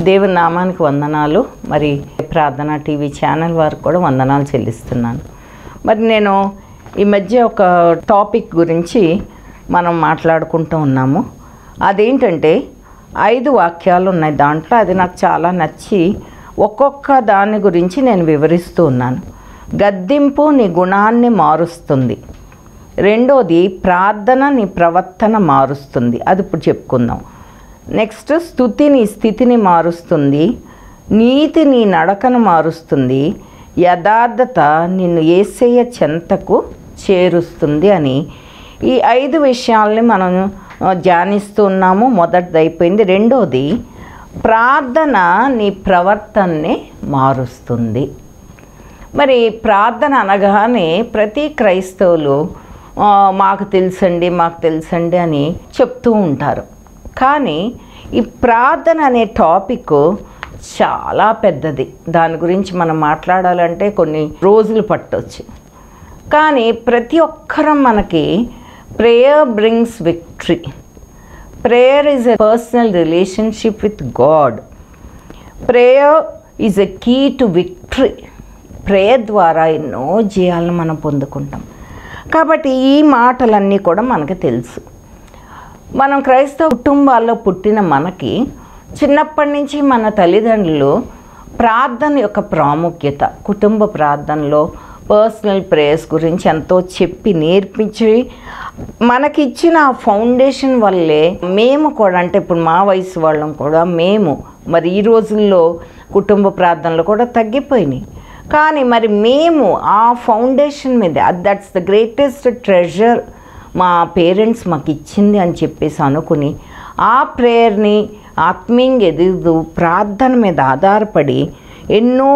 దేవుని నామానికి వందనాలు. మరి ప్రార్థన టీవీ ఛానల్ వారికి కూడా వందనాలు చెల్లిస్తున్నాను. మరి నేను ఈ మధ్య ఒక టాపిక్ గురించి మనం మాట్లాడుకుంటూ ఉన్నాము. అదేంటంటే 5 వాక్యాలు ఉన్నాయి దాంట్లో. అది నాకు చాలా నచ్చి ఒక్కొక్క దాని గురించి నేను వివరిస్తూ ఉన్నాను. గద్దింపు నీ గుణాన్ని మారుస్తుంది. రెండోది ప్రార్థన నీ ప్రవర్తన మారుస్తుంది. అది ఇప్పుడు చెప్పుకుందాం. నెక్స్ట్ స్తుతి నీ స్థితిని మారుస్తుంది. నీతి నీ నడకను మారుస్తుంది. యథార్థత నిన్ను యేసయ్య చెంతకు చేరుస్తుంది అని ఈ 5 విషయాల్ని మనం ధ్యానిస్తూ ఉన్నాము. మొదటిది అయిపోయింది. రెండోది ప్రార్థన నీ ప్రవర్తనని మారుస్తుంది. మరి ప్రార్థన అనగానే ప్రతి క్రైస్తవులు మాకు తెలుసండి అని చెప్తూ ఉంటారు. కానీ ఈ ప్రార్థన అనే టాపిక్ చాలా పెద్దది. దాని గురించి మనం మాట్లాడాలంటే కొన్ని రోజులు పట్టవచ్చు. కానీ ప్రతి ఒక్కరం మనకి prayer brings victory. Prayer is a personal relationship with God. Prayer is a key to victory. Prayer ద్వారా ఎన్నో జయాలను మనం పొందుకుంటాం. కాబట్టి ఈ మాటలన్నీ కూడా మనకు తెలుసు. మనం క్రైస్తవ కుటుంబాల్లో పుట్టిన మనకి చిన్నప్పటి నుంచి మన తల్లిదండ్రులు ప్రార్థన యొక్క ప్రాముఖ్యత, కుటుంబ ప్రార్థనలో పర్సనల్ ప్రేయర్స్ గురించి ఎంతో చెప్పి నేర్పించి మనకిచ్చిన ఆ ఫౌండేషన్ వల్లే మేము కూడా, అంటే ఇప్పుడు మా వయసు వాళ్ళం కూడా మేము మరి ఈ రోజుల్లో కుటుంబ ప్రార్థనలు కూడా తగ్గిపోయినాయి. కానీ మరి మేము ఆ ఫౌండేషన్ మీద, దట్స్ ద గ్రేటెస్ట్ ట్రెజర్ మా పేరెంట్స్ మాకు ఇచ్చింది అని చెప్పేసి అనుకుని ఆ ప్రేయర్ని ఆత్మీయంగా ఎదుగుతూ ప్రార్థన మీద ఆధారపడి ఎన్నో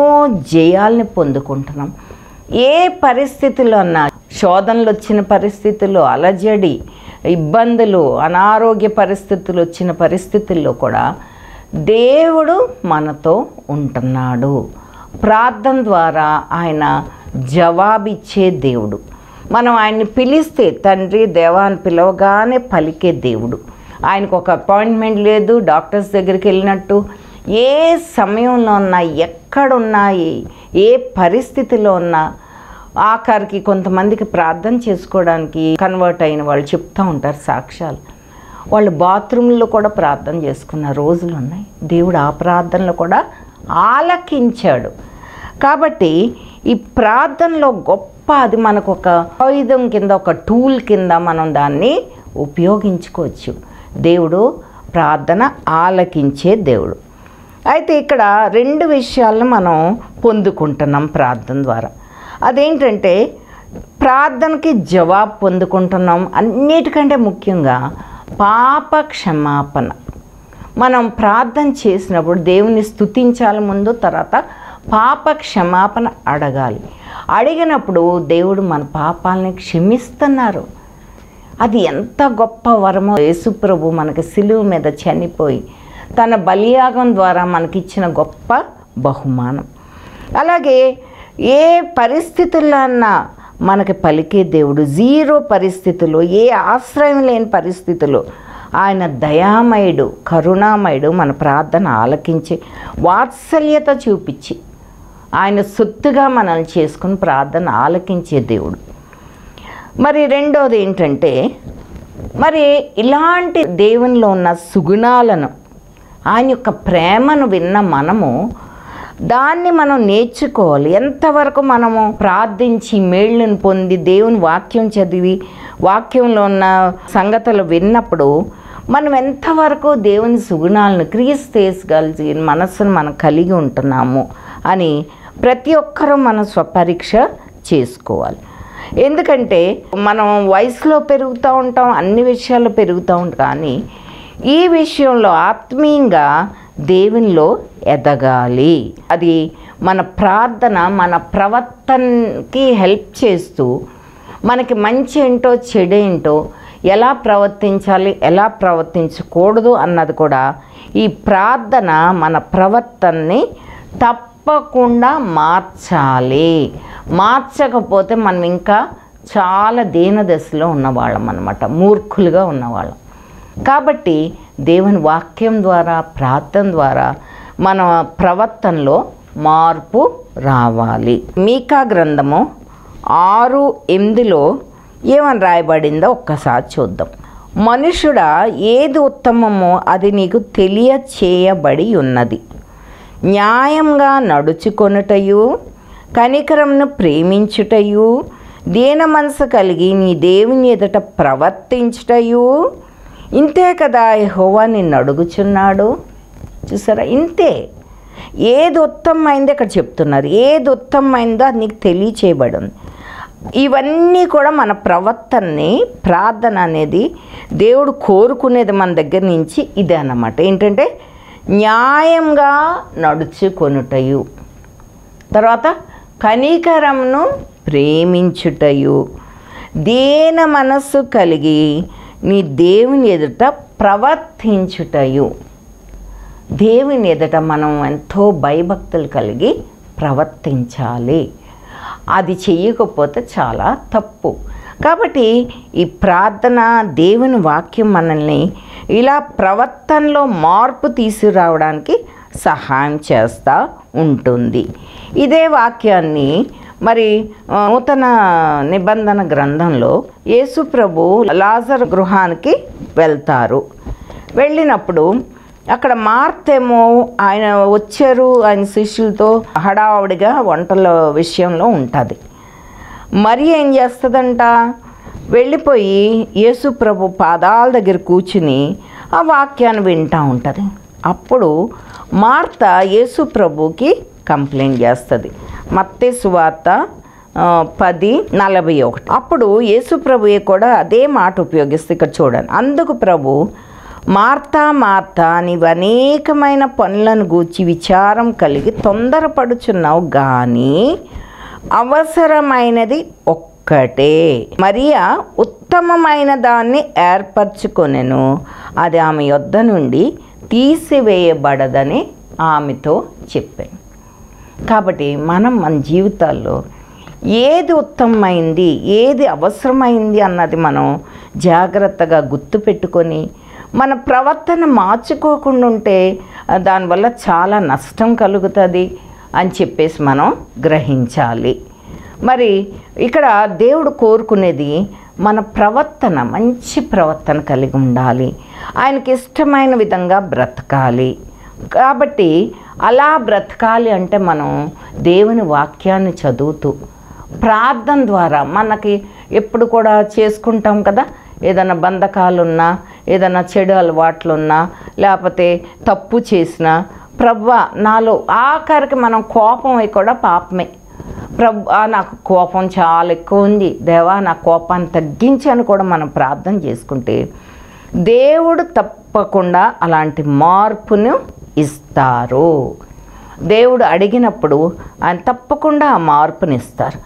జయాల్ని పొందుకుంటున్నాం. ఏ పరిస్థితుల్లో అన్నా, శోధనలు వచ్చిన పరిస్థితుల్లో, అలజడి, ఇబ్బందులు, అనారోగ్య పరిస్థితులు వచ్చిన పరిస్థితుల్లో కూడా దేవుడు మనతో ఉంటున్నాడు. ప్రార్థన ద్వారా ఆయన జవాబిచ్చే దేవుడు. మనం ఆయన్ని పిలిస్తే తండ్రి దేవా అని పిలవగానే పలికే దేవుడు. ఆయనకు ఒక అపాయింట్మెంట్ లేదు. డాక్టర్స్ దగ్గరికి వెళ్ళినట్టు ఏ సమయంలో ఉన్నా, ఎక్కడున్నా, ఏ పరిస్థితిలో ఉన్నా, ఆఖరికి కొంతమందికి ప్రార్థన చేసుకోవడానికి కన్వర్ట్ అయిన వాళ్ళు చెప్తూ ఉంటారు సాక్ష్యాలు. వాళ్ళు బాత్రూంలో కూడా ప్రార్థన చేసుకున్న రోజులు ఉన్నాయి. దేవుడు ఆ ప్రార్థనలో కూడా ఆలకించాడు. కాబట్టి ఈ ప్రార్థనలో గొప్ప, అది మనకు ఒక ఆయుధం కింద, ఒక టూల్ కింద మనం దాన్ని ఉపయోగించుకోవచ్చు. దేవుడు ప్రార్థన ఆలకించే దేవుడు. అయితే ఇక్కడ 2 విషయాలను మనం పొందుకుంటున్నాం ప్రార్థన ద్వారా. అదేంటంటే ప్రార్థనకి జవాబు పొందుకుంటున్నాం. అన్నిటికంటే ముఖ్యంగా పాప క్షమాపణ. మనం ప్రార్థన చేసినప్పుడు దేవుని స్తుతించాలి ముందు, తర్వాత పాప క్షమాపణ అడగాలి. అడిగినప్పుడు దేవుడు మన పాపాలని క్షమిస్తున్నారు. అది ఎంత గొప్ప వరమో. యేసుప్రభు మనకి సిలువ మీద చనిపోయి తన బలియాగం ద్వారా మనకిచ్చిన గొప్ప బహుమానం. అలాగే ఏ పరిస్థితుల్లో అన్నా మనకి పలికే దేవుడు. 0 పరిస్థితుల్లో, ఏ ఆశ్రయం లేని పరిస్థితుల్లో ఆయన దయామయుడు, కరుణామయుడు. మన ప్రార్థన ఆలకించి వాత్సల్యత చూపించి ఆయన సొత్తుగా మనల్ని చేసుకుని ప్రార్థన ఆలకించే దేవుడు. మరి రెండోది ఏంటంటే, మరి ఇలాంటి దేవునిలో ఉన్న సుగుణాలను, ఆయన యొక్క ప్రేమను విన్న మనము దాన్ని మనం నేర్చుకోవాలి. ఎంతవరకు మనము ప్రార్థించి మేళ్ళను పొంది దేవుని వాక్యం చదివి వాక్యంలో ఉన్న సంగతులు విన్నప్పుడు మనం ఎంతవరకు దేవుని సుగుణాలను క్రియస్తేసగలిగి మనస్సును మనం కలిగి ఉంటున్నాము అని ప్రతి ఒక్కరూ మనం స్వపరీక్ష చేసుకోవాలి. ఎందుకంటే మనం వయసులో పెరుగుతూ ఉంటాం, అన్ని విషయాల్లో పెరుగుతూ ఉంటాం. కానీ ఈ విషయంలో ఆత్మీయంగా దేవునిలో ఎదగాలి. అది మన ప్రార్థన మన ప్రవర్తనకి హెల్ప్ చేస్తూ మనకి మంచి ఏంటో చెడేంటో, ఎలా ప్రవర్తించాలి, ఎలా ప్రవర్తించకూడదు అన్నది కూడా ఈ ప్రార్థన మన ప్రవర్తనని తప్పకుండా మార్చాలి. మార్చకపోతే మనం ఇంకా చాలా దీనదశలో ఉన్నవాళ్ళం అన్నమాట, మూర్ఖులుగా ఉన్నవాళ్ళం. కాబట్టి దేవుని వాక్యం ద్వారా, ప్రార్థన ద్వారా మన ప్రవర్తనలో మార్పు రావాలి. మీకా గ్రంథము 6:8 ఏమని రాయబడిందో ఒక్కసారి చూద్దాం. మనుషుడా, ఏది ఉత్తమమో అది నీకు తెలియచేయబడి ఉన్నది. న్యాయంగా నడుచుకొనుటయు, కనికరమును ప్రేమించుటయు, దీన మనసు కలిగి నీ దేవుని ఎదుట ప్రవర్తించుటయు, ఇంతే కదా యెహోవా నిన్ను అడుగుచున్నాడు. చూసారా, ఇంతే. ఏది ఉత్తమమైందో ఇక్కడ చెప్తున్నారు. ఏది ఉత్తమమైందో అది నీకు తెలియచేయబడి ఉంది. ఇవన్నీ కూడా మన ప్రవర్తనని, ప్రార్థన అనేది దేవుడు కోరుకునేది మన దగ్గర నుంచి ఇదే అన్నమాట. ఏంటంటే న్యాయంగా నడుచుకొనుటయు, తర్వాత కనికరమును ప్రేమించుటయు, దీన మనస్సు కలిగి నీ దేవుని ఎదుట ప్రవర్తించుటయు. దేవుని ఎదుట మనం ఎంతో భయభక్తులు కలిగి ప్రవర్తించాలి. అది చెయ్యకపోతే చాలా తప్పు. కాబట్టి ఈ ప్రార్థన, దేవుని వాక్యం మనల్ని ఇలా ప్రవర్తనలో మార్పు తీసుకురావడానికి సహాయం చేస్తూ ఉంటుంది. ఇదే వాక్యాన్ని మరి నూతన నిబంధన గ్రంథంలో యేసు ప్రభు లాజరు గృహానికి వెళ్తారు. వెళ్ళినప్పుడు అక్కడ మార్తేమో ఆయన వచ్చారు, ఆయన శిష్యులతో హడావుడిగా వంటల విషయంలో ఉంటుంది. మరి ఏం చేస్తుందంట, వెళ్ళిపోయి యేసు ప్రభు పాదాల దగ్గర కూర్చుని ఆ వాక్యాన్ని వింటూ ఉంటుంది. అప్పుడు మార్త యేసు ప్రభుకి కంప్లైంట్ చేస్తుంది. మత్తయి సువార్త 10:41. అప్పుడు యేసు ప్రభుయే కూడా అదే మాట ఉపయోగిస్తే ఇక్కడ చూడండి. అందుకు ప్రభు, మార్తా మార్తా, నీవు అనేకమైన పనులను గూర్చి విచారం కలిగి తొందరపడుచున్నావు, కానీ అవసరమైనది ఒక్కటే. మరియా ఉత్తమమైన దాన్ని ఏర్పరచుకొనెను, అది ఆమె యొద్ద నుండి తీసివేయబడదని ఆమెతో చెప్పాను. కాబట్టి మనం మన జీవితాల్లో ఏది ఉత్తమమైంది, ఏది అవసరమైంది అన్నది మనం జాగ్రత్తగా గుర్తుపెట్టుకొని మన ప్రవర్తన మార్చుకోకుండా ఉంటే దానివల్ల చాలా నష్టం కలుగుతుంది అని చెప్పేసి మనం గ్రహించాలి. మరి ఇక్కడ దేవుడు కోరుకునేది మన ప్రవర్తన, మంచి ప్రవర్తన కలిగి ఉండాలి. ఆయనకి ఇష్టమైన విధంగా బ్రతకాలి. కాబట్టి అలా బ్రతకాలి అంటే మనం దేవుని వాక్యాన్ని చదువుతూ ప్రార్థన ద్వారా మనకి ఎప్పుడు కూడా చేసుకుంటాం కదా, ఏదైనా బంధకాలున్నా, ఏదైనా చెడు అలవాట్లున్నా, లేకపోతే తప్పు చేసినా, ప్రభువా నాలో ఆఖరికి మనం కోపం అయి కూడా పాపమే. ప్రభువా నాకు కోపం చాలా ఎక్కువ ఉంది, దేవా నా కోపాన్ని తగ్గించని కూడా మనం ప్రార్థన చేసుకుంటే దేవుడు తప్పకుండా అలాంటి మార్పును ఇస్తారు. దేవుడు అడిగినప్పుడు ఆయన తప్పకుండా ఆ మార్పుని ఇస్తారు.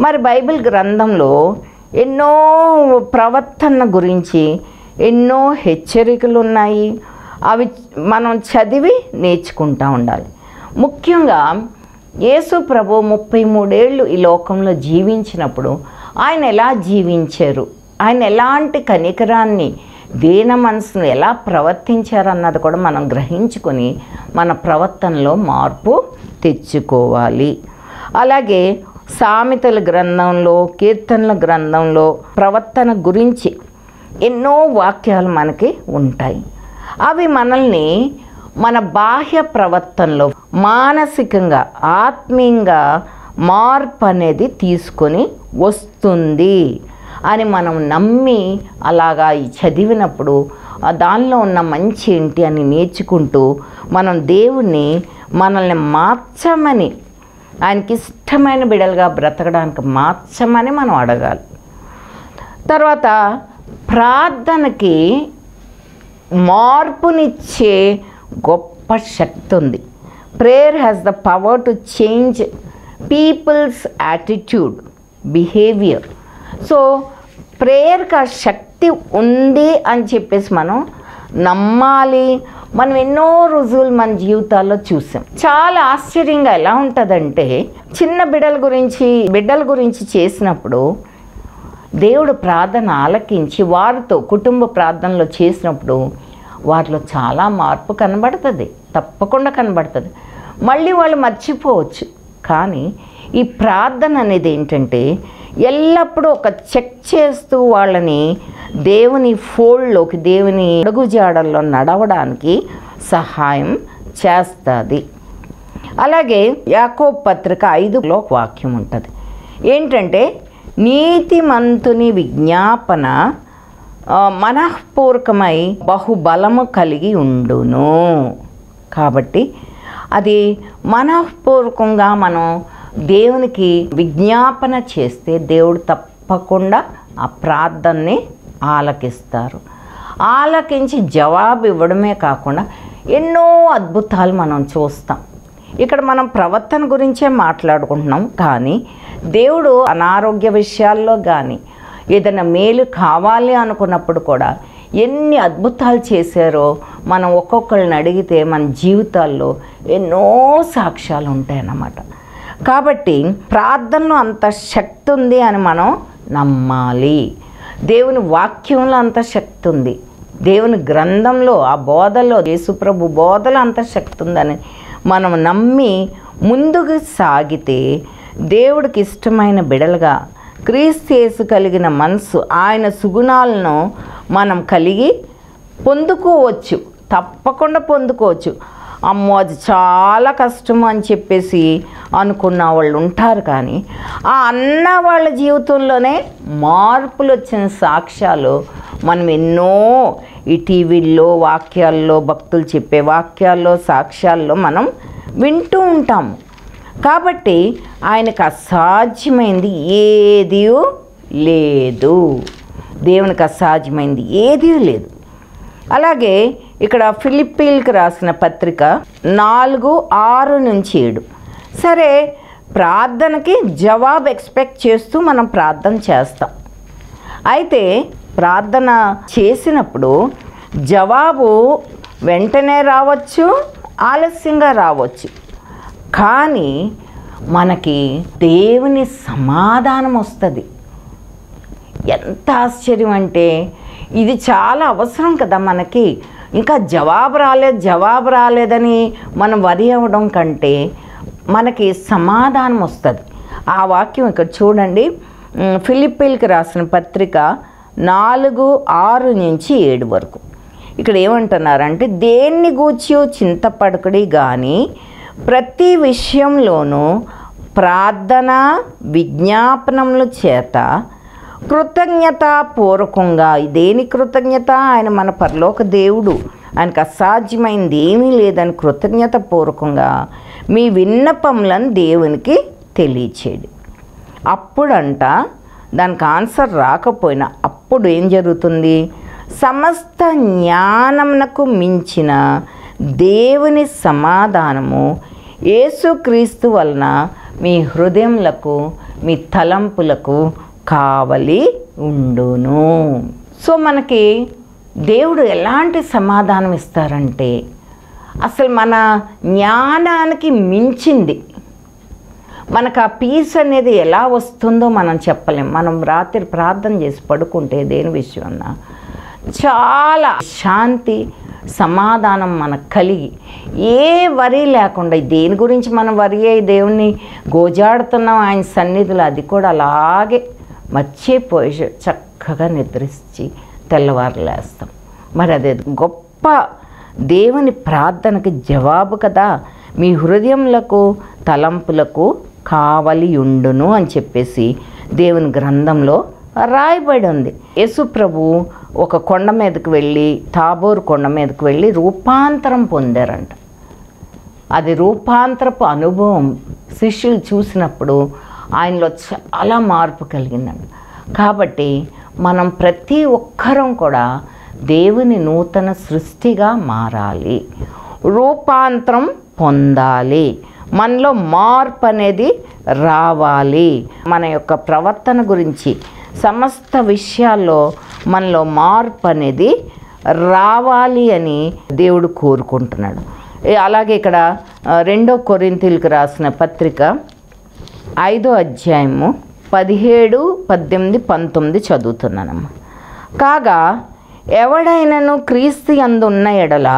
మరి బైబిల్ గ్రంథంలో ఎన్నో ప్రవర్తన గురించి ఎన్నో హెచ్చరికలు ఉన్నాయి. అవి మనం చదివి నేర్చుకుంటూ ఉండాలి. ముఖ్యంగా యేసు ప్రభు 33 ఏళ్ళు ఈ లోకంలో జీవించినప్పుడు ఆయన ఎలా జీవించారు, ఆయన ఎలాంటి కనికరాన్ని, దీన మనసును ఎలా ప్రవర్తించారన్నది కూడా మనం గ్రహించుకొని మన ప్రవర్తనలో మార్పు తెచ్చుకోవాలి. అలాగే సామెతల గ్రంథంలో, కీర్తనల గ్రంథంలో ప్రవర్తన గురించి ఎన్నో వాక్యాలు మనకి ఉంటాయి. అవి మనల్ని మన బాహ్య ప్రవర్తనలో మానసికంగా, ఆత్మీయంగా మార్పు అనేది తీసుకొని వస్తుంది అని మనం నమ్మి అలాగా చదివినప్పుడు దానిలో ఉన్న మంచి ఏంటి అని నేర్చుకుంటూ మనం దేవుణ్ణి మనల్ని మార్చమని, ఆయనకి ఇష్టమైన బిడ్డలుగా బ్రతకడానికి మార్చమని మనం అడగాలి. తర్వాత ప్రార్థనకి మార్పునిచ్చే గొప్ప శక్తి ఉంది. Prayer has the power to change people's attitude, behaviour. So ప్రేయర్కి ఆ శక్తి ఉంది అని చెప్పేసి మనం నమ్మాలి. మనం ఎన్నో రుజువులు మన జీవితాల్లో చూసాం. చాలా ఆశ్చర్యంగా ఎలా ఉంటుందంటే, చిన్న బిడ్డల గురించి చేసినప్పుడు దేవుడు ప్రార్థన ఆలకించి వారితో కుటుంబ ప్రార్థనలో చేసినప్పుడు వారిలో చాలా మార్పు కనబడుతుంది. తప్పకుండా కనబడుతుంది. మళ్ళీ వాళ్ళు మర్చిపోవచ్చు. కానీ ఈ ప్రార్థన అనేది ఏంటంటే ఎల్లప్పుడూ ఒక చెక్ చేస్తూ వాళ్ళని దేవుని ఫోల్డ్లోకి, దేవుని అడుగుజాడల్లో నడవడానికి సహాయం చేస్తుంది. అలాగే యాకోబు పత్రిక 5లో వాక్యం ఉంటుంది. ఏంటంటే నీతిమంతుని విజ్ఞాపన మనఃపూర్వకమై బహుబలము కలిగి ఉండును. కాబట్టి అది మనఃపూర్వకంగా మనం దేవునికి విజ్ఞాపన చేస్తే దేవుడు తప్పకుండా ఆ ప్రార్థనని ఆలకిస్తారు. ఆలకించి జవాబు ఇవ్వడమే కాకుండా ఎన్నో అద్భుతాలు మనం చూస్తాం. ఇక్కడ మనం ప్రవర్తన గురించే మాట్లాడుకుంటున్నాం, కానీ దేవుడు అనారోగ్య విషయాల్లో కానీ ఏదైనా మేలు కావాలి అనుకున్నప్పుడు కూడా ఎన్ని అద్భుతాలు చేశారో మనం ఒక్కొక్కరిని అడిగితే మన జీవితాల్లో ఎన్నో సాక్ష్యాలు ఉంటాయన్నమాట. కాబట్టి ప్రార్థనలో అంత శక్తి ఉంది అని మనం నమ్మాలి. దేవుని వాక్యంలో అంత శక్తి ఉంది, దేవుని గ్రంథంలో ఆ బోధలో, యేసుప్రభు బోధలో అంత శక్తి ఉందని మనం నమ్మి ముందుకు సాగితే దేవుడికి ఇష్టమైన బిడలుగా క్రీస్తు యేసు కలిగిన మనసు, ఆయన సుగుణాలను మనం కలిగి పొందుకోవచ్చు, తప్పకుండా పొందుకోవచ్చు. అమ్మో అది చాలా కష్టం అని చెప్పేసి అనుకున్న వాళ్ళు ఉంటారు. కానీ ఆ అన్న వాళ్ళ జీవితంలోనే మార్పులు వచ్చిన సాక్ష్యాలు మనం ఎన్నో ఈ టీవీల్లో, వాక్యాల్లో, భక్తులు చెప్పే వాక్యాల్లో, సాక్ష్యాల్లో మనం వింటూ ఉంటాము. కాబట్టి ఆయనకు అసాధ్యమైంది ఏదీ లేదు, దేవునికి అసాధ్యమైంది ఏదీ లేదు. అలాగే ఇక్కడ ఫిలిప్పీలకు రాసిన పత్రిక 4:6-7. సరే, ప్రార్థనకి జవాబు ఎక్స్పెక్ట్ చేస్తూ మనం ప్రార్థన చేస్తాం. అయితే ప్రార్థన చేసినప్పుడు జవాబు వెంటనే రావచ్చు, ఆలస్యంగా రావచ్చు. కానీ మనకి దేవుని సమాధానం వస్తుంది. ఎంత ఆశ్చర్యం అంటే ఇది చాలా అవసరం కదా మనకి. ఇంకా జవాబు రాలేదని మనం వరి అవ్వడం కంటే మనకి సమాధానం వస్తుంది. ఆ వాక్యం ఇక్కడ చూడండి, ఫిలిప్పీలకు రాసిన పత్రిక 4:6-7 వరకు. ఇక్కడ ఏమంటున్నారంటే, దేన్ని గూర్చి చింతపడకుడి కానీ ప్రతి విషయంలోనూ ప్రార్థన విజ్ఞాపనముల చేత కృతజ్ఞతాపూర్వకంగా. దేని కృతజ్ఞత? ఆయన మన పరలోక దేవుడు, ఆయనకు అసాధ్యమైంది ఏమీ లేదని కృతజ్ఞతాపూర్వకంగా మీ విన్నపములను దేవునికి తెలియచేయండి. అప్పుడంట దానికి ఆన్సర్ రాకపోయినా అప్పుడు ఏం జరుగుతుంది? సమస్త జ్ఞానమునకు మించిన దేవుని సమాధానము యేసుక్రీస్తు వలన మీ హృదయములకు, మీ తలంపులకు కావలి ఉండును. సో మనకి దేవుడు ఎలాంటి సమాధానం ఇస్తారంటే అసలు మన జ్ఞానానికి మించింది. మనకు ఆ పీస్ అనేది ఎలా వస్తుందో మనం చెప్పలేం. మనం రాత్రి ప్రార్థన చేసి పడుకుంటే దేని విషయమన్నా చాలా శాంతి, సమాధానం మనకు కలిగి ఏ వరి లేకుండా, దేని గురించి మనం వరి అయ్యి దేవుణ్ణి గోజాడుతున్నాం ఆయన సన్నిధిలో, అది కూడా అలాగే మర్చిపోయి చక్కగా నిద్రించి తెల్లవారులేస్తాం. మరి అదే గొప్ప దేవుని ప్రార్థనకి జవాబు కదా. మీ హృదయములకు తలంపులకు కావలి ఉండును అని చెప్పేసి దేవుని గ్రంథంలో రాయబడి ఉంది. యేసు ప్రభు ఒక కొండ మీదకి వెళ్ళి, తాబోరు కొండ మీదకి వెళ్ళి రూపాంతరం పొందారంట. అది రూపాంతరపు అనుభవం శిష్యులు చూసినప్పుడు ఆయనలో చాలా మార్పు కలిగిందండి. కాబట్టి మనం ప్రతి ఒక్కరం కూడా దేవుని నూతన సృష్టిగా మారాలి, రూపాంతరం పొందాలి, మనలో మార్పు అనేది రావాలి. మన యొక్క ప్రవర్తన గురించి సమస్త విషయాల్లో మనలో మార్పు అనేది రావాలి అని దేవుడు కోరుకుంటున్నాడు. అలాగే ఇక్కడ 2 కొరింథీయులకు రాసిన పత్రిక 5వ అధ్యాయము 17, 18, 19 చదువుతున్నానమ్మా. కాగా ఎవడైనను క్రీస్తు యందు ఉన్న ఎడల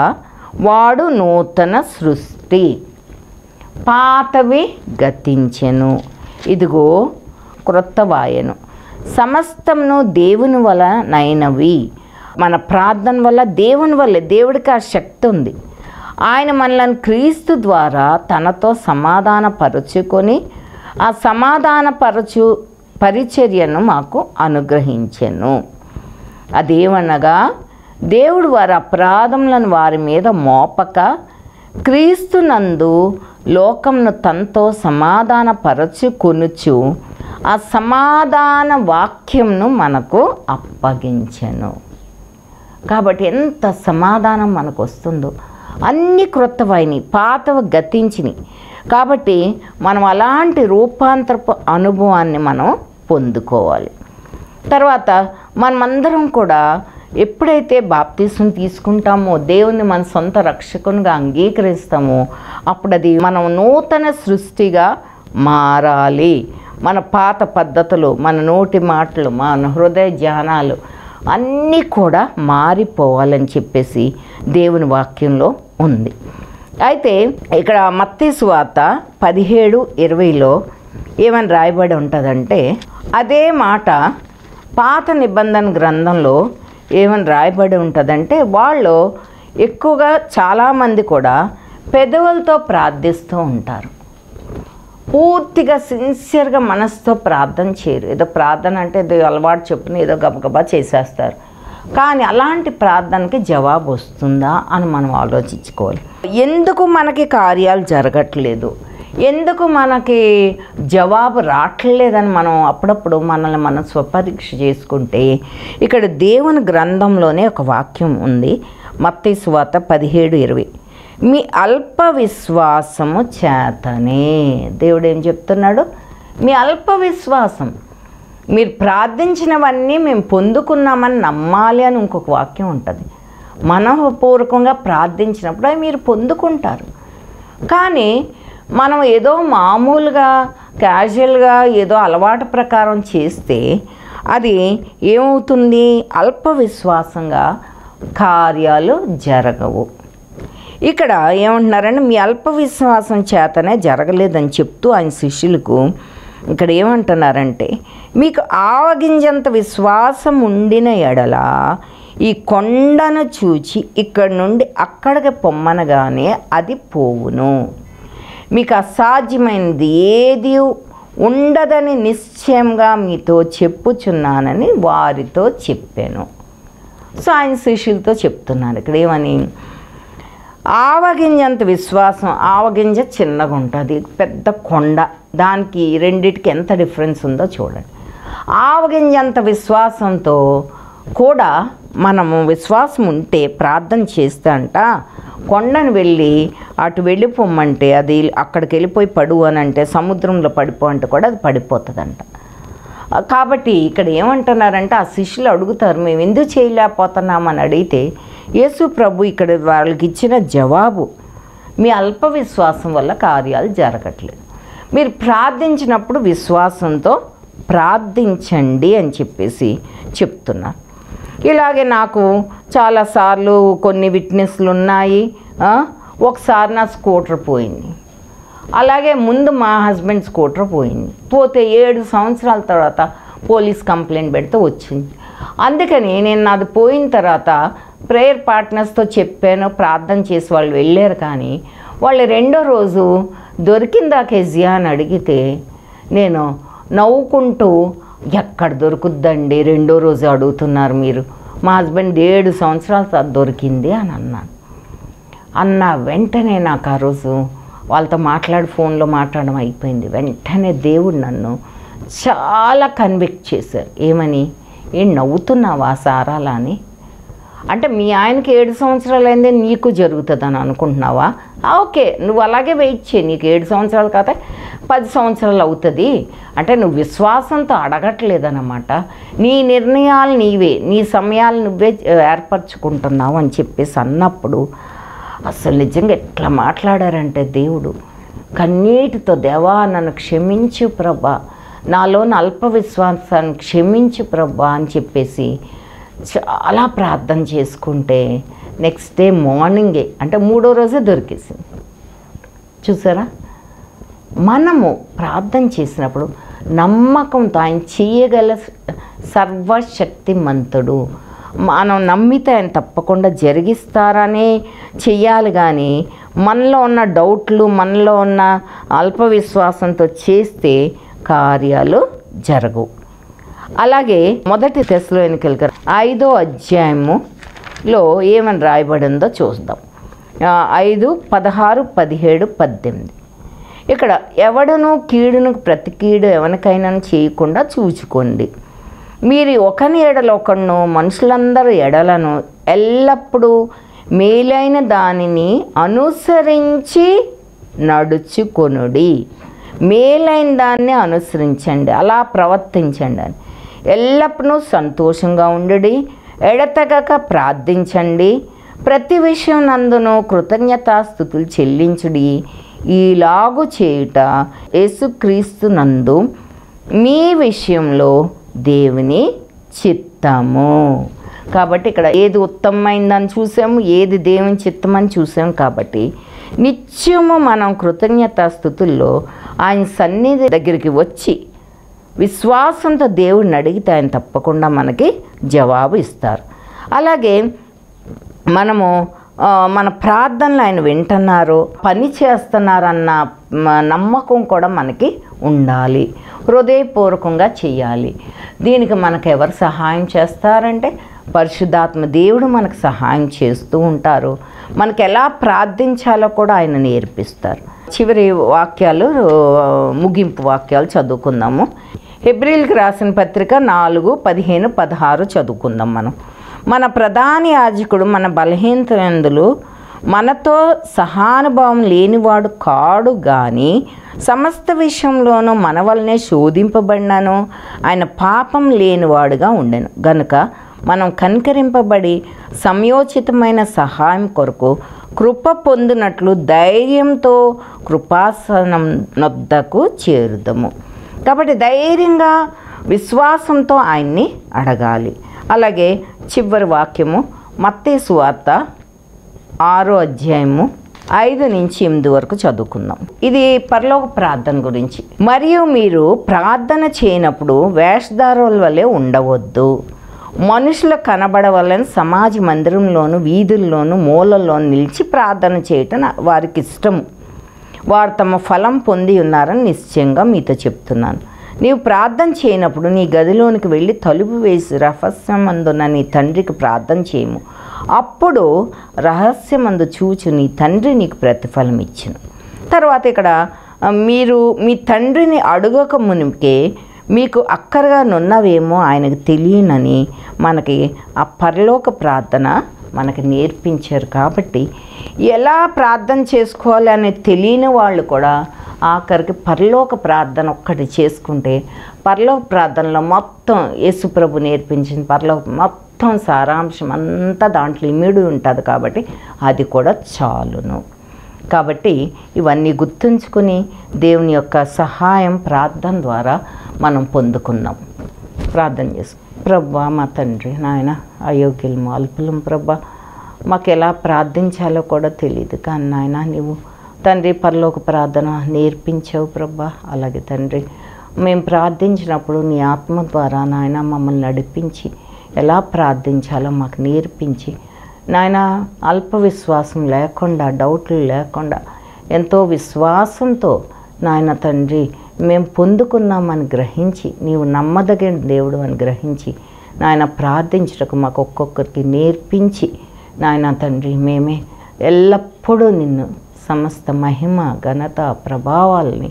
వాడు నూతన సృష్టి, పాతవి గతించెను, ఇదిగో క్రొత్తవాయెను. సమస్తమును దేవుని వలనైనవి. మన ప్రార్థన వల్ల, దేవుని వల్ల, దేవుడికి ఆ శక్తి ఉంది. ఆయన మనల్ని క్రీస్తు ద్వారా తనతో సమాధానపరుచుకొని ఆ సమాధానపరచు పరిచర్యను మాకు అనుగ్రహించెను. అదేమనగా దేవుడు వారి అపరాధములను వారి మీద మోపక క్రీస్తునందు లోకమును తనతో సమాధానపరచుకొనుచు ఆ సమాధాన వాక్యంను మనకు అప్పగించెను. కాబట్టి ఎంత సమాధానం మనకు వస్తుందో. అన్ని క్రొత్తవైనవి, పాతవి గతించినవి. కాబట్టి మనం అలాంటి రూపాంతరపు అనుభవాన్ని మనం పొందుకోవాలి. తర్వాత మనమందరం కూడా ఎప్పుడైతే బాప్తిసం తీసుకుంటామో, దేవుని మన సొంత రక్షకునిగా అంగీకరిస్తామో, అప్పుడు అది మనం నూతన సృష్టిగా మారాలి. మన పాత పద్ధతులు, మన నోటి మాటలు, మన హృదయ ధ్యానాలు అన్నీ కూడా మారిపోవాలని చెప్పేసి దేవుని వాక్యంలో ఉంది. అయితే ఇక్కడ మత్తయి సువార్త 17:20లో ఏమని రాయబడి ఉంటుందంటే, అదే మాట పాత నిబంధన గ్రంథంలో ఏమని రాయబడి ఉంటుందంటే, వాళ్ళు ఎక్కువగా చాలామంది కూడా పెదవులతో ప్రార్థిస్తూ ఉంటారు. పూర్తిగా సిన్సియర్గా మనసుతో ప్రార్థన చేయరు. ఏదో ప్రార్థన అంటే ఏదో అలవాటు చొప్పున ఏదో గబగబా చేసేస్తారు. కానీ అలాంటి ప్రార్థనకి జవాబు వస్తుందా అని మనం ఆలోచించుకోవాలి. ఎందుకు మనకి కార్యాలు జరగట్లేదు, ఎందుకు మనకి జవాబు రావట్లేదని మనం అప్పుడప్పుడు మనల్ని మనం స్వపరీక్ష చేసుకుంటే, ఇక్కడ దేవుని గ్రంథంలోనే ఒక వాక్యం ఉంది. మత్తయి సువార్త 17:20. మీ అల్ప విశ్వాసము చేతనే. దేవుడు ఏం చెప్తున్నాడు? మీ అల్ప విశ్వాసం, మీరు ప్రార్థించినవన్నీ మేము పొందుకున్నామని నమ్మాలి అని ఇంకొక వాక్యం ఉంటుంది. మనఃపూర్వకంగా ప్రార్థించినప్పుడు అవి మీరు పొందుకుంటారు. కానీ మనం ఏదో మామూలుగా క్యాజువల్గా ఏదో అలవాటు ప్రకారం చేస్తే అది ఏమవుతుంది? అల్ప విశ్వాసంగా కార్యాలు జరగవు. ఇక్కడ ఏమంటున్నారంటే, మీ అల్ప విశ్వాసం చేతనే జరగలేదని చెప్తూ ఆయన శిష్యులకు ఇక్కడ ఏమంటున్నారంటే, మీకు ఆవగింజంత విశ్వాసం ఉండిన ఎడల ఈ కొండను చూచి ఇక్కడి నుండి అక్కడికి పొమ్మనగానే అది పోవును. మీకు అసాధ్యమైనది ఏది ఉండదని నిశ్చయంగా మీతో చెప్పుచున్నానని వారితో చెప్పాను. సో ఆయన శిష్యులతో చెప్తున్నారు ఇక్కడ ఏమని, ఆవగింజంత విశ్వాసం. ఆవగింజ చిన్నగా ఉంటుంది, పెద్ద కొండ, దానికి రెండిటికి ఎంత డిఫరెన్స్ ఉందో చూడండి. ఆవగింజంత విశ్వాసంతో కూడా మనము విశ్వాసం ఉంటే ప్రార్థన చేస్తే అంట, కొండను వెళ్ళి అటు వెళ్ళిపోమంటే అది అక్కడికి వెళ్ళిపోయి పడు అని అంటే, సముద్రంలో పడిపో అంటే కూడా అది పడిపోతుందంట. కాబట్టి ఇక్కడ ఏమంటున్నారంటే, ఆ శిష్యులు అడుగుతారు, మేము ఎందుకు చేయలేకపోతున్నామని అడిగితే యేసు ప్రభు ఇక్కడ వాళ్ళకి ఇచ్చిన జవాబు, మీ అల్ప విశ్వాసం వల్ల కార్యాలు జరగట్లేదు. మీరు ప్రార్థించినప్పుడు విశ్వాసంతో ప్రార్థించండి అని చెప్పేసి చెప్తున్నారు. ఇలాగే నాకు చాలాసార్లు కొన్ని విట్నెస్లు ఉన్నాయి. ఒకసారి నా స్కూటర్ పోయింది. అలాగే ముందు మా హస్బెండ్ స్కూటర్ పోయింది. పోతే 7 సంవత్సరాల తర్వాత పోలీస్ కంప్లైంట్ పెడితే వచ్చింది. అందుకని నేను నాది పోయిన తర్వాత ప్రేయర్ పార్ట్నర్స్తో చెప్పాను, ప్రార్థన చేసి వాళ్ళు వెళ్ళారు. కానీ వాళ్ళు రెండో రోజు దొరికిందా కెజియా అని అడిగితే నేను నవ్వుకుంటూ, ఎక్కడ దొరుకుద్దండి, రెండో రోజు అడుగుతున్నారు మీరు, మా హస్బెండ్ 7 సంవత్సరాల తర్వాత దొరికింది అని అన్న వెంటనే నాకు ఆ రోజు వాళ్ళతో ఫోన్లో మాట్లాడడం అయిపోయింది. వెంటనే దేవుడు నన్ను చాలా కన్విక్ట్ చేశారు. ఏమని, ఏం నవ్వుతున్నావా సారాలా అని? అంటే మీ ఆయనకి 7 సంవత్సరాలు అయిందే నీకు జరుగుతుందని అనుకుంటున్నావా? ఓకే, నువ్వు అలాగే వెయిట్ చేయి, నీకు 7 సంవత్సరాలు కాదు 10 సంవత్సరాలు అవుతుంది. అంటే నువ్వు విశ్వాసంతో అడగట్లేదన్నమాట. నీ నిర్ణయాలు నీవే, నీ సమయాలు నువ్వే ఏర్పరచుకుంటున్నావు అని చెప్పేసి అన్నప్పుడు అసలు నిజంగా ఎట్లా మాట్లాడారంటే దేవుడు కన్నీటితో, దేవా నన్ను క్షమించు ప్రభా, నాలోని అల్ప విశ్వాసాన్ని క్షమించు ప్రభా అని చెప్పేసి చాలా ప్రార్థన చేసుకుంటే నెక్స్ట్ డే మార్నింగే అంటే 3వ రోజే దొరికేసింది. చూసారా, మనము ప్రార్థన చేసినప్పుడు నమ్మకంతో ఆయన చేయగల సర్వశక్తిమంతుడు, మనం నమ్మితే ఆయన తప్పకుండా జరిగిస్తారనే చెయ్యాలి. కానీ మనలో ఉన్న డౌట్లు, మనలో ఉన్న అల్ప విశ్వాసంతో చేస్తే కార్యాలు జరగవు. అలాగే 1 తెస్సలోనికైయులకు 5వ అధ్యాయములో ఏమని రాయబడిందో చూద్దాం. 5, 16, 17, 18. ఇక్కడ ఎవడును కీడును ప్రతి కీడు ఎవరికైనా చేయకుండా చూచుకోండి. మీరు ఒకని ఎడల ఒకడును మనుషులందరూ ఎడలను ఎల్లప్పుడూ మేలైన దానిని అనుసరించి నడుచుకొనుడి. మేలైన దాన్ని అనుసరించండి, అలా ప్రవర్తించండి అని. ఎల్లప్పుడూ సంతోషంగా ఉండుడి, ఎడతెగక ప్రార్థించండి, ప్రతి విషయం నందును కృతజ్ఞతాస్తుతులు చెల్లించుడి. ఈలాగు చేయుట యేసుక్రీస్తు నందు మీ విషయంలో దేవుని చిత్తము. కాబట్టి ఇక్కడ ఏది ఉత్తమమైందని చూసాము, ఏది దేవుని చిత్తమని చూసాము. కాబట్టి నిత్యము మనం కృతజ్ఞతాస్తుతుల్లో ఆయన సన్నిధి దగ్గరికి వచ్చి విశ్వాసంతో దేవుడిని అడిగితే ఆయన తప్పకుండా మనకి జవాబు ఇస్తారు. అలాగే మనము మన ప్రార్థనలు ఆయన వింటున్నారు, పని చేస్తున్నారన్న నమ్మకం కూడా మనకి ఉండాలి. హృదయపూర్వకంగా చేయాలి. దీనికి మనకు ఎవరు సహాయం చేస్తారంటే పరిశుద్ధాత్మ దేవుడు మనకు సహాయం చేస్తూ ఉంటారు. మనకు ఎలా ప్రార్థించాలో కూడా ఆయన నేర్పిస్తారు. చివరి వాక్యాలు, ముగింపు వాక్యాలు చదువుకుందాము. హెబ్రీయులకు రాసిన పత్రిక 4, 15, 16 చదువుకుందాం. మన ప్రధాన యాజకుడు మన బలహీనతలందులు మనతో సహానుభావం లేనివాడు కాడు కానీ సమస్త విషయంలోనూ మన వల్లనే శోధింపబడినను ఆయన పాపం లేనివాడుగా ఉండెను. గనుక మనం కనికరింపబడి సమయోచితమైన సహాయం కొరకు కృప పొందినట్లు ధైర్యంతో కృపాసనం నొద్దకు చేరుదము. కాబట్టి ధైర్యంగా విశ్వాసంతో ఆయన్ని అడగాలి. అలాగే చివరి వాక్యము మత్తయి సువార్త 6వ అధ్యాయము 5 నుంచి 8 వరకు చదువుకుందాం. ఇది పరలోక ప్రార్థన గురించి. మరియు మీరు ప్రార్థన చేయనప్పుడు వేషధారుల వలె ఉండవద్దు, మనుషులు కనబడవలని సమాజ మందిరంలోను వీధుల్లోను మూలల్లోనూ నిలిచి ప్రార్థన చేయటం వారికి ఇష్టము. వారు తమ ఫలం పొంది ఉన్నారని నిశ్చయంగా మీతో చెప్తున్నాను. నీవు ప్రార్థన చేయనప్పుడు నీ గదిలోనికి వెళ్ళి తలుపు వేసి రహస్యమందున్న నీ తండ్రికి ప్రార్థన చేయము. అప్పుడు రహస్యమందు చూచు నీ తండ్రి నీకు ప్రతిఫలం ఇచ్చును. తర్వాత ఇక్కడ మీరు మీ తండ్రిని అడగక మునికే మీకు అక్కరగా నున్నవేమో ఆయనకు తెలియనని మనకి ఆ పరలోక ప్రార్థన మనకి నేర్పించారు. కాబట్టి ఎలా ప్రార్థన చేసుకోవాలి అనేది తెలియని వాళ్ళు కూడా ఆఖరికి పరలోక ప్రార్థన ఒక్కటి చేసుకుంటే పరలోక ప్రార్థనలో మొత్తం యేసుప్రభు నేర్పించిన పరలోక మొత్తం సారాంశం అంతా దాంట్లో ఇమిడి ఉంటుంది. కాబట్టి అది కూడా చాలును. కాబట్టి ఇవన్నీ గుర్తుంచుకొని దేవుని యొక్క సహాయం ప్రార్థన ద్వారా మనం పొందుకున్నాం. ప్రార్థన చేసుకుందాం. ప్రభా, మా తండ్రి, నాయన అయోగ్యులం అల్పులం ప్రభా, మాకు ఎలా ప్రార్థించాలో కూడా తెలియదు. కానీ నాయన నీవు తండ్రి పరలోక ప్రార్థన నేర్పించావు ప్రభా. అలాగే తండ్రి మేము ప్రార్థించినప్పుడు నీ ఆత్మ ద్వారా నాయన మమ్మల్ని నడిపించి ఎలా ప్రార్థించాలో మాకు నేర్పించి నాయన అల్ప విశ్వాసం లేకుండా, డౌట్లు లేకుండా ఎంతో విశ్వాసంతో నాయన తండ్రి మేము పొందుకున్నామని గ్రహించి నీవు నమ్మదగిన దేవుడు అని గ్రహించి నాయన ప్రార్థించటకు మాకు ఒక్కొక్కరికి నేర్పించి నాయన తండ్రి మేమే ఎల్లప్పుడూ నిన్ను సమస్త మహిమ ఘనత ప్రభావాలని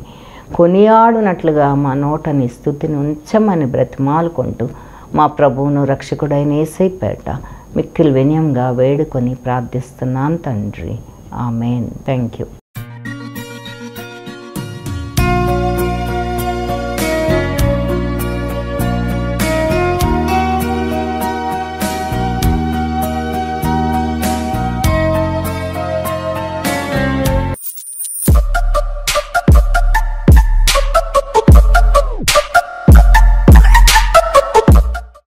కొనియాడునట్లుగా మా నోటని స్తుతిని ఉంచమని బ్రతిమాలుకుంటూ మా ప్రభువును రక్షకుడైన యేసయ్య పేట మిక్కిలి వినయంగా వేడుకొని ప్రార్థిస్తున్నాను తండ్రి. ఆమెన్. Thank you.